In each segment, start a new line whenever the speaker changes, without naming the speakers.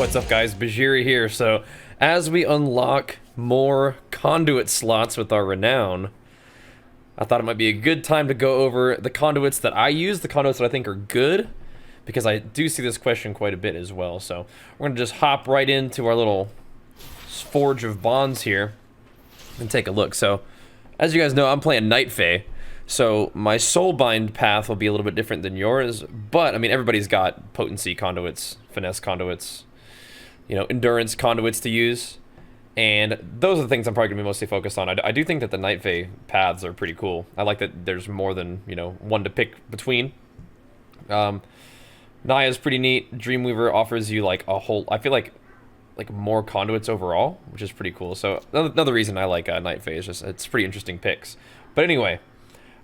What's up, guys? Bajheera here. So, as we unlock more conduit slots with our renown, I thought it might be a good time to go over the conduits that I use, the conduits that I think are good, because I do see this question quite a bit as well. So, we're going to just hop right into our little Forge of Bonds here and take a look. So, as you guys know, I'm playing Night Fae. So my soulbind path will be a little bit different than yours, but I mean everybody's got potency conduits, finesse conduits, you know, endurance conduits to use, and those are the things I'm probably gonna be mostly focused on. I do think that the Night Fae paths are pretty cool. I like that there's more than, you know, one to pick between. Naya's pretty neat. Dreamweaver offers you like a whole, I feel like more conduits overall, which is pretty cool. So another reason I like Night Fae is just it's pretty interesting picks. But anyway.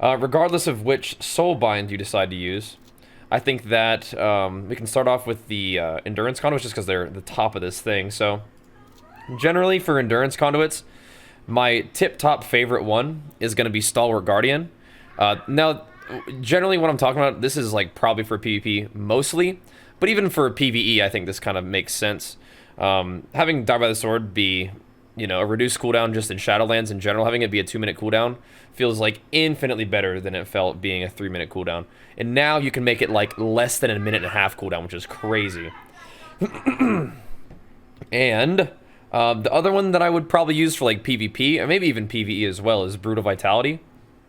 Regardless of which soulbind you decide to use, I think that we can start off with the endurance conduits just because they're the top of this thing. So, generally for endurance conduits, my tip-top favorite one is going to be Stalwart Guardian. Now, generally what I'm talking about, this is like probably for PvP mostly, but even for PvE, I think this kind of makes sense. Having Die by the Sword be, you know, a reduced cooldown just in Shadowlands in general, having it be a 2-minute cooldown feels like infinitely better than it felt being a 3-minute cooldown. And now you can make it like less than a minute and a half cooldown, which is crazy. And the other one that I would probably use for like PvP, and maybe even PvE as well, is Brutal Vitality.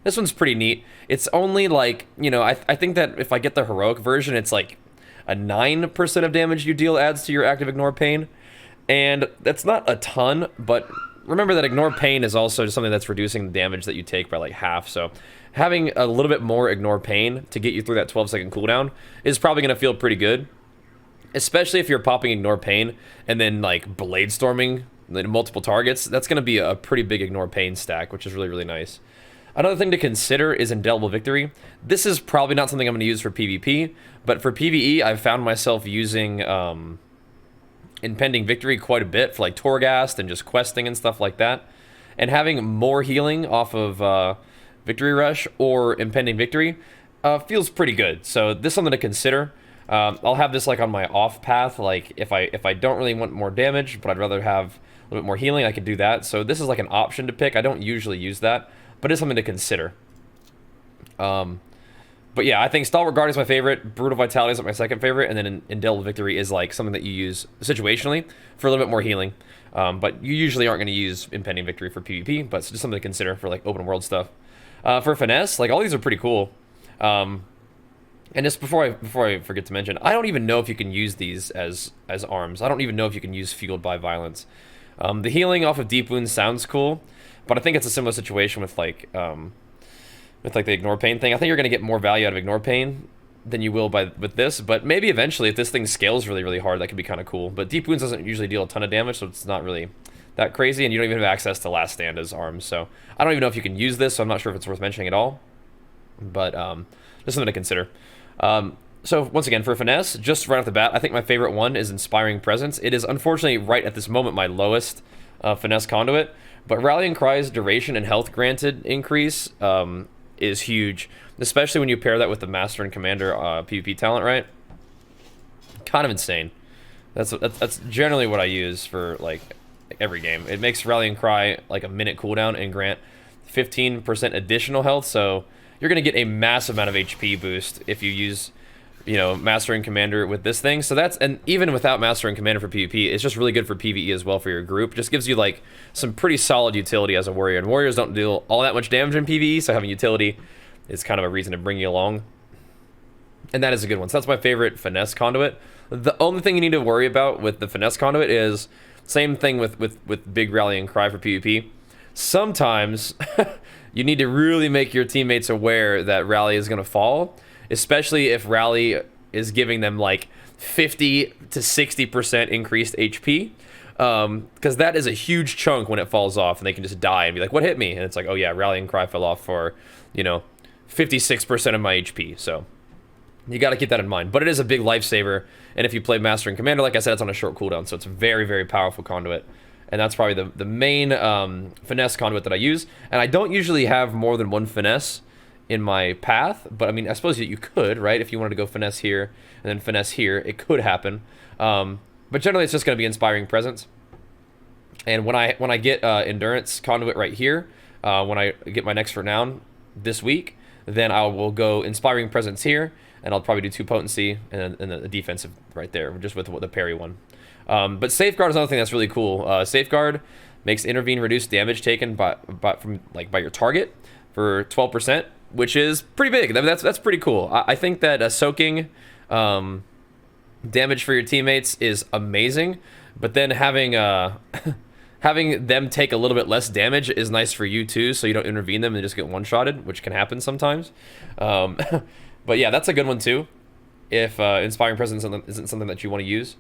This one's pretty neat. It's only like, you know, I think that if I get the heroic version, it's like a 9% of damage you deal adds to your active ignore pain. And that's not a ton, but remember that ignore pain is also just something that's reducing the damage that you take by like half. So having a little bit more ignore pain to get you through that 12-second cooldown is probably going to feel pretty good. Especially if you're popping ignore pain and then like blade storming multiple targets. That's going to be a pretty big ignore pain stack, which is really, really nice. Another thing to consider is Indelible Victory. This is probably not something I'm going to use for PvP, but for PvE, I've found myself using Impending Victory quite a bit for like Torghast and just questing and stuff like that. And having more healing off of Victory Rush or Impending Victory feels pretty good. So this is something to consider. I'll have this like on my off path, like if I don't really want more damage, but I'd rather have a little bit more healing, I could do that. So this is like an option to pick. I don't usually use that, but it's something to consider. But yeah, I think Stalwart Guard is my favorite, Brutal Vitality is like my second favorite, and then Indelible Victory is like something that you use situationally for a little bit more healing. But you usually aren't going to use Impending Victory for PvP, but it's just something to consider for like open world stuff. For Finesse, like all these are pretty cool. And just before I forget to mention, I don't even know if you can use these as arms. I don't even know if you can use Fueled by Violence. The healing off of Deep Wounds sounds cool, but I think it's a similar situation with like the ignore pain thing. I think you're going to get more value out of ignore pain than you will with this, but maybe eventually if this thing scales really, really hard, that could be kind of cool. But Deep Wounds doesn't usually deal a ton of damage, so it's not really that crazy, and you don't even have access to Last Stand as arms, so I don't even know if you can use this, so I'm not sure if it's worth mentioning at all. But just something to consider. So once again, for Finesse, just right off the bat, I think my favorite one is Inspiring Presence. It is unfortunately right at this moment my lowest Finesse conduit, but Rallying Cry's duration and health granted increase is huge, especially when you pair that with the Master and Commander PvP talent, right? Kind of insane. That's generally what I use for like every game. It makes Rallying Cry like a minute cooldown and grant 15% additional health, so you're gonna get a massive amount of HP boost if you use, you know, Master and Commander with this thing. So that's, and even without Master and Commander for PvP, it's just really good for PvE as well for your group. It just gives you like some pretty solid utility as a warrior, and warriors don't deal all that much damage in PvE, so having utility is kind of a reason to bring you along. And that is a good one. So that's my favorite Finesse conduit. The only thing you need to worry about with the Finesse conduit is same thing with Big Rallying Cry for PvP. Sometimes you need to really make your teammates aware that Rally is going to fall, especially if Rally is giving them like 50 to 60% increased HP, because that is a huge chunk when it falls off, and they can just die and be like, what hit me? And it's like, oh yeah, Rallying Cry fell off for, you know, 56% of my HP, so you got to keep that in mind. But it is a big lifesaver, and if you play Master and Commander, like I said, it's on a short cooldown, so it's a very, very powerful conduit. And that's probably the main Finesse conduit that I use. And I don't usually have more than one Finesse in my path, but I mean, I suppose you could, right? If you wanted to go Finesse here and then Finesse here, it could happen. But generally, it's just going to be Inspiring Presence. And when I get Endurance Conduit right here, when I get my next Renown this week, then I will go Inspiring Presence here, and I'll probably do 2 Potency and a Defensive right there, just with the parry one. But Safeguard is another thing that's really cool. Safeguard makes Intervene reduce damage taken by your target for 12%, which is pretty big. That's pretty cool. I think that soaking damage for your teammates is amazing, but then having having them take a little bit less damage is nice for you too, so you don't intervene them and just get one-shotted, which can happen sometimes. But yeah, that's a good one too, if Inspiring Presence isn't something that you want to use.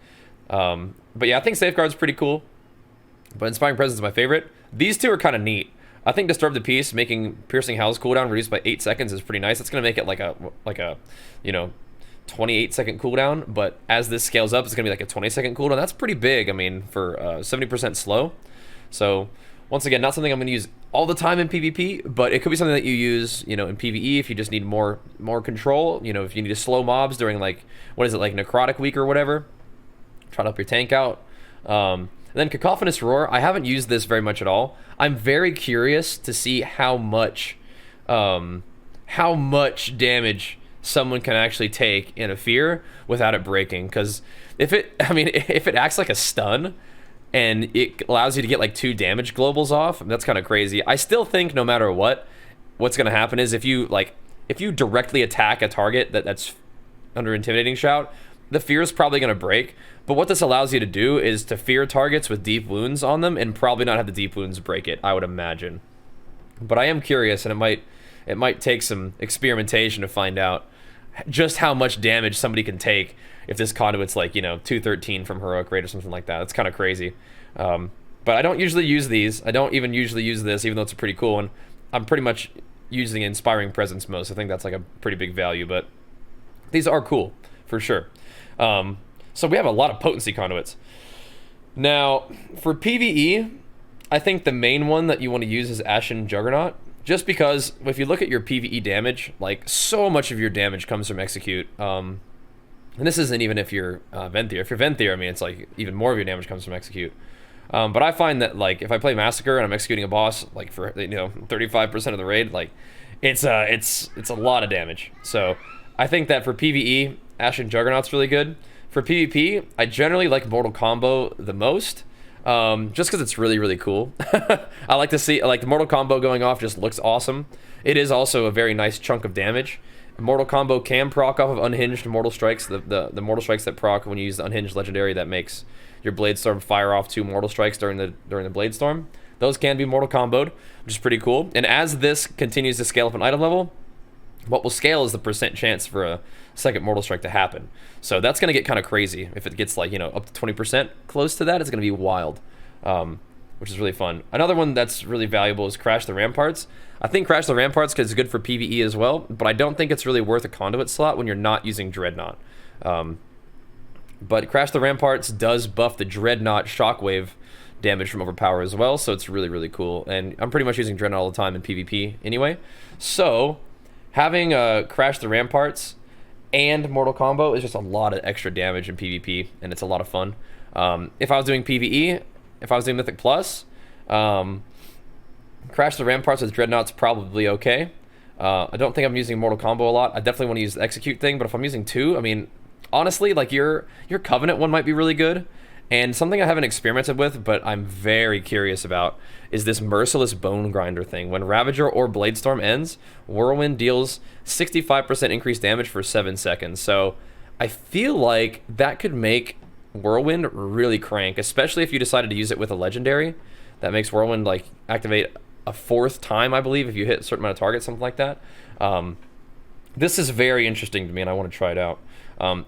But yeah, I think Safeguard's pretty cool, but Inspiring Presence is my favorite. These two are kind of neat. I think Disturb the Peace, making Piercing Howl's cooldown reduced by 8 seconds is pretty nice. It's going to make it like a 28-second cooldown, but as this scales up, it's going to be like a 20-second cooldown. That's pretty big, I mean, for 70% slow. So, once again, not something I'm going to use all the time in PvP, but it could be something that you use, in PvE if you just need more control. If you need to slow mobs during, like Necrotic Week or whatever. Try to help your tank out. And then Cacophonous Roar, I haven't used this very much at all. I'm very curious to see how much damage someone can actually take in a fear without it breaking. Because if it acts like a stun and it allows you to get like 2 damage globals off, that's kind of crazy. I still think no matter what's going to happen is if you directly attack a target that's under Intimidating Shout, the fear is probably going to break. But what this allows you to do is to fear targets with deep wounds on them and probably not have the deep wounds break it, I would imagine. But I am curious, and it might take some experimentation to find out just how much damage somebody can take if this Conduit's like, 213 from Heroic Raid or something like that. It's kind of crazy. But I don't usually use these. I don't even usually use this, even though it's a pretty cool one. I'm pretty much using Inspiring Presence most. I think that's like a pretty big value, but these are cool, for sure. So we have a lot of Potency Conduits. Now, for PvE, I think the main one that you want to use is Ashen Juggernaut, just because if you look at your PvE damage, like so much of your damage comes from Execute. And this isn't even if you're Venthyr. If you're Venthyr, I mean, it's like even more of your damage comes from Execute. But I find that like if I play Massacre and I'm executing a boss, like for 35% of the raid, like it's a lot of damage. So I think that for PvE, Ashen Juggernaut's really good. For PvP, I generally like Mortal Combo the most, just because it's really, really cool. I like to see, like, the Mortal Combo going off just looks awesome. It is also a very nice chunk of damage. Mortal Combo can proc off of Unhinged Mortal Strikes, the Mortal Strikes that proc when you use the Unhinged Legendary that makes your Bladestorm fire off 2 Mortal Strikes during the Bladestorm. Those can be Mortal Comboed, which is pretty cool. And as this continues to scale up an item level, what will scale is the % chance for a second Mortal Strike to happen. So that's going to get kind of crazy. If it gets like, up to 20% close to that, it's going to be wild, which is really fun. Another one that's really valuable is Crash the Ramparts. I think Crash the Ramparts is good for PvE as well, but I don't think it's really worth a Conduit slot when you're not using Dreadnought. But Crash the Ramparts does buff the Dreadnought Shockwave damage from Overpower as well, so it's really, really cool. And I'm pretty much using Dreadnought all the time in PvP anyway. So having Crash the Ramparts and Mortal Combo is just a lot of extra damage in PvP, and it's a lot of fun. If I was doing PvE, if I was doing Mythic Plus, Crash the Ramparts with Dreadnought's probably okay. I don't think I'm using Mortal Combo a lot. I definitely want to use the Execute thing, but if I'm using 2, I mean, honestly, like your Covenant one might be really good. And something I haven't experimented with, but I'm very curious about, is this Merciless Bone Grinder thing. When Ravager or Bladestorm ends, Whirlwind deals 65% increased damage for 7 seconds. So I feel like that could make Whirlwind really crank, especially if you decided to use it with a Legendary. That makes Whirlwind like activate a 4th time, I believe, if you hit a certain amount of targets, something like that. This is very interesting to me, and I want to try it out.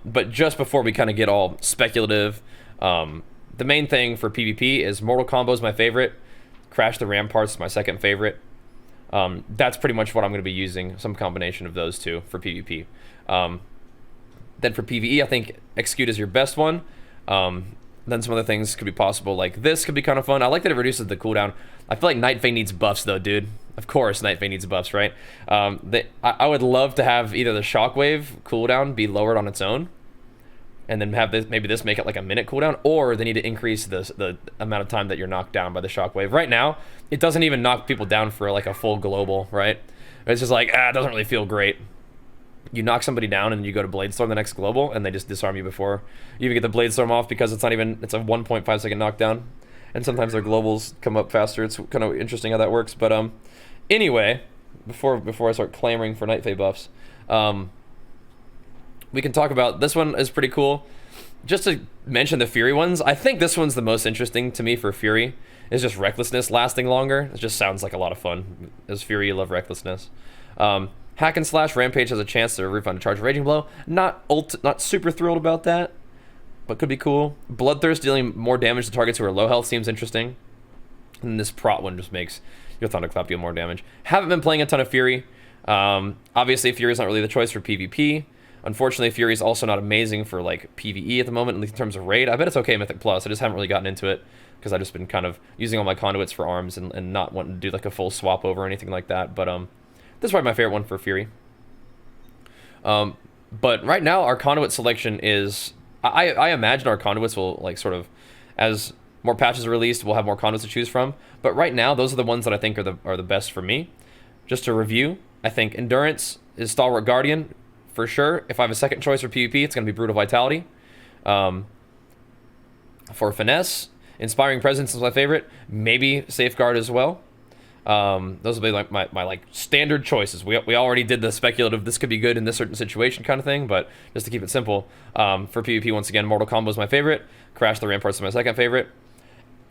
But just before we kind of get all speculative, the main thing for PvP is Mortal Combo is my favorite. Crash the Ramparts is my second favorite. That's pretty much what I'm going to be using, some combination of those two for PvP. Then for PvE, I think Execute is your best one. Then some other things could be possible, like this could be kind of fun. I like that it reduces the cooldown. I feel like Night Fae needs buffs though, dude. Of course Night Fae needs buffs, right? I would love to have either the Shockwave cooldown be lowered on its own, and then have this, maybe this make it like a minute cooldown, or they need to increase the amount of time that you're knocked down by the shockwave. Right now, it doesn't even knock people down for like a full global, right? It's just like, it doesn't really feel great. You knock somebody down and you go to Bladestorm the next global, and they just disarm you before you even get the Bladestorm off, because it's a 1.5 second knockdown, and sometimes their globals come up faster. It's kind of interesting how that works. But anyway, before I start clamoring for Night Fae buffs, we can talk about this one. Is pretty cool. Just to mention the Fury ones, I think this one's the most interesting to me for Fury. Is just Recklessness lasting longer. It just sounds like a lot of fun. As Fury, you love Recklessness. Hack and Slash Rampage has a chance to refund a charge of Raging Blow. Not super thrilled about that, but could be cool. Bloodthirst dealing more damage to targets who are low health seems interesting. And this Prot one just makes your Thunderclap deal more damage. Haven't been playing a ton of Fury. Obviously, Fury is not really the choice for PvP. Unfortunately, Fury is also not amazing for like PvE at the moment, at least in terms of raid. I bet it's okay Mythic Plus. I just haven't really gotten into it because I've just been kind of using all my conduits for arms and not wanting to do like a full swap over or anything like that. But this is probably my favorite one for Fury. But right now, our conduit selection is... I imagine our conduits will, like, sort of... As more patches are released, we'll have more conduits to choose from. But right now, those are the ones that I think are the best for me. Just to review, I think Endurance is Stalwart Guardian, for sure. If I have a second choice for PvP, it's going to be Brutal Vitality. For Finesse, Inspiring Presence is my favorite. Maybe Safeguard as well. Those will be like my like standard choices. We already did the speculative, this could be good in this certain situation kind of thing, but just to keep it simple, for PvP, once again, Mortal Combo is my favorite. Crash the Ramparts is my second favorite.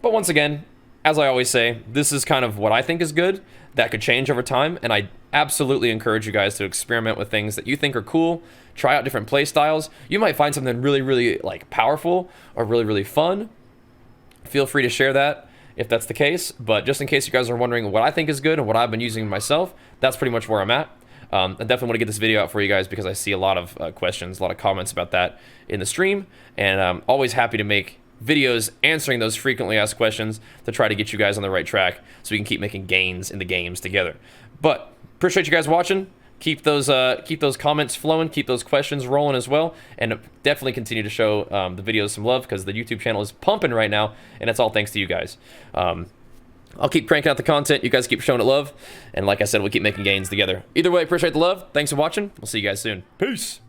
But once again, as I always say, this is kind of what I think is good. That could change over time, and I absolutely encourage you guys to experiment with things that you think are cool. Try out different play styles. You might find something really, really like powerful or really, really fun. Feel free to share that if that's the case, but just in case you guys are wondering what I think is good and what I've been using myself, that's pretty much where I'm at. I definitely want to get this video out for you guys because I see a lot of questions, a lot of comments about that in the stream, and I'm always happy to make videos answering those frequently asked questions to try to get you guys on the right track so we can keep making gains in the games together. But appreciate you guys watching. Keep those comments flowing, keep those questions rolling as well, and definitely continue to show the videos some love because the YouTube channel is pumping right now, and it's all thanks to you guys. I'll keep cranking out the content. You guys keep showing it love, and like I said, we'll keep making gains together. Either way, appreciate the love. Thanks for watching. We'll see you guys soon. Peace.